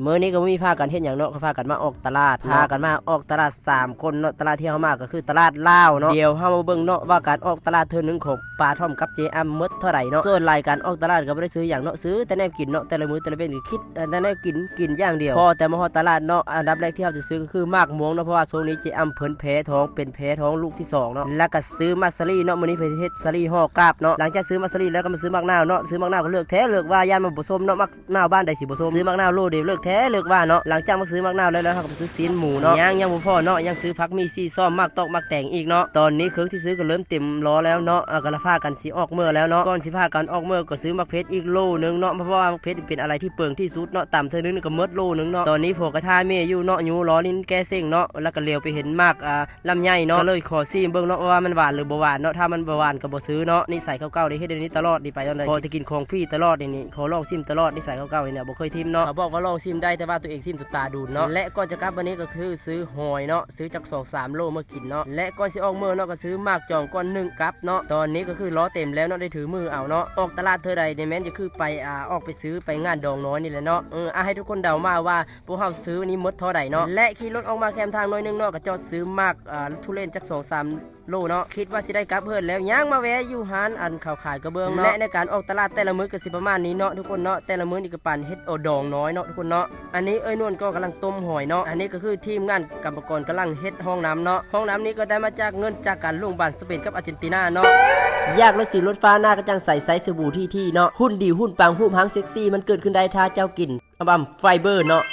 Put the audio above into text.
เมื่อนี้ก็มีพากันเฮ็ดอย่างเนาะก็พากันมาออกตลาดพากันมาออกตลาด3คนเนาะตลาดที่เฮามาก็คือตลาดลาวเนาะเดี๋ยวเฮามาเบิ่งเนาะว่าการออกตลาดเทื่อนึงของปลาท่อมกับเจอัมหมดเท่าไหร่เนาะส่วนรายการออกตลาดก็บ่ได้ซื้ออย่างเนาะซื้อแต่แนวกินเนาะแต่ละมื้อแต่ละเว้นก็คิดแต่แนวกินอย่างเดียวพอแต่มาฮอดตลาดเนาะอันดับแรกที่เฮาจะซื้อก็คือมากม่วงเนาะเพราะว่าช่วงนี้เจอัมเพิ่นแพ้ท้องเป็นแพ้ท้องลูกที่2เนาะแล้วก็ซื้อมัสลีเนาะมื้อนี้เพิ่นเฮ็ดสลีห่อกาบเนาะหลังจากซื้อมัสลีแล้วก็มาซื้อมักนาวเนาะซื้อมักนาวก็เลือกแท้เลือกว่าย่านมันบ่ส้มเนาะมักนาวบ้านใดสิบ่ส้มซื้อมักนาวโลเดียวเลือกแท้เลือกว่าเนาะหลังจากซื้อมักนาวแล้วเขาก็ไปซื้อซีนหมูเนาะยังบ่พอเนาะยังซื้อผักมีซี่ซ้อมมักตอกมักแต่งอีกเนาะตอนนี้เครื่องที่ซื้อก็เริ่มเต็มล้อแล้วเนาะก็ละพากันสิออกเมื่อแล้วเนาะก่อนสิพากันออกเมื่อก็ซื้อมักเพชรอีกโลนึงเนาะเพราะว่ามักเพชรเป็นอะไรที่เปลืองที่สุดเนาะต่ำเท่านึงก็หมดโลนึงเนาะตอนนี้พวกกระทาเมอยู่เนาะอยู่ล้อลิ้นแก้เส้งเนาะแล้วก็เลี้ยวไปเห็นมากลำไยเนาะเลยขอซีมเบิ่งเนาะว่ามันหวานหรือบ่หวานเนาะถ้ามันบ่หวานก็บ่ซื้อเนาะนิสัยเก่าๆได้เฮ็ดแบบนี้ตลอดดีไปตอนใดพอจะกินของฟรีตลอดนี่ขอลองซิมตลอดนิสัยเก่าๆนี่บ่เคยทิมเนาะบอกว่าลองซิมได้แต่ว่าตัวเองซิมตาดูดเนาะและก่อนจะกลับวันนี้ก็คือซื้อหอยเนาะซื้อจาก2-3 โลมากินเนาะและก่อนสิออกมื้อเนาะก็ซื้อมากจองก้อน1กับเนาะตอนนี้ก็คือล้อเต็มแล้วเนาะได้ถือมือเอาเนาะออกตลาดเท่าใดเนี่ยแม้นจะคือไปออกไปซื้อไปงานดองน้อยนี่แหละเนาะให้ทุกคนเดามาว่าพวกเฮาซื้อนี้หมดเท่าใดเนาะและขี่รถออกมาแคมทางน้อยนึงเนาะก็จอดซื้อมากทุเรียนจาก2-3 โลเนาะคิดว่าสิได้กลับเพิ่นแล้วย่างมาแวะอยู่ร้านอันขายกระเบื้องเนาะและในการออกตลาดแต่ละมื้อก็สิประมาณนี้เนาะทุกคนเนาะแต่ละมื้อนี่ก็ปั่นเฮ็ดดองน้อยเนาะทุกคนเนาะอันนี้นวลก็กำลังต้มหอยเนาะอันนี้ก็คือทีมงานกรรมกรกำลังเฮ็ดห้องน้ำเนาะห้องน้ำนี้ก็ได้มาจากเงินจากการลงบ้านสเปนกับอาร์เจนตินาเนาะอยากรถสีรถฟ้าหน้ากระจังใส่ไซส์สบู่ที่เนาะหุ่นดีหุ่นปังหุ่นพังเซ็กซี่มันเกิดขึ้นได้ถ้าเจ้ากินไฟเบอร์เนาะ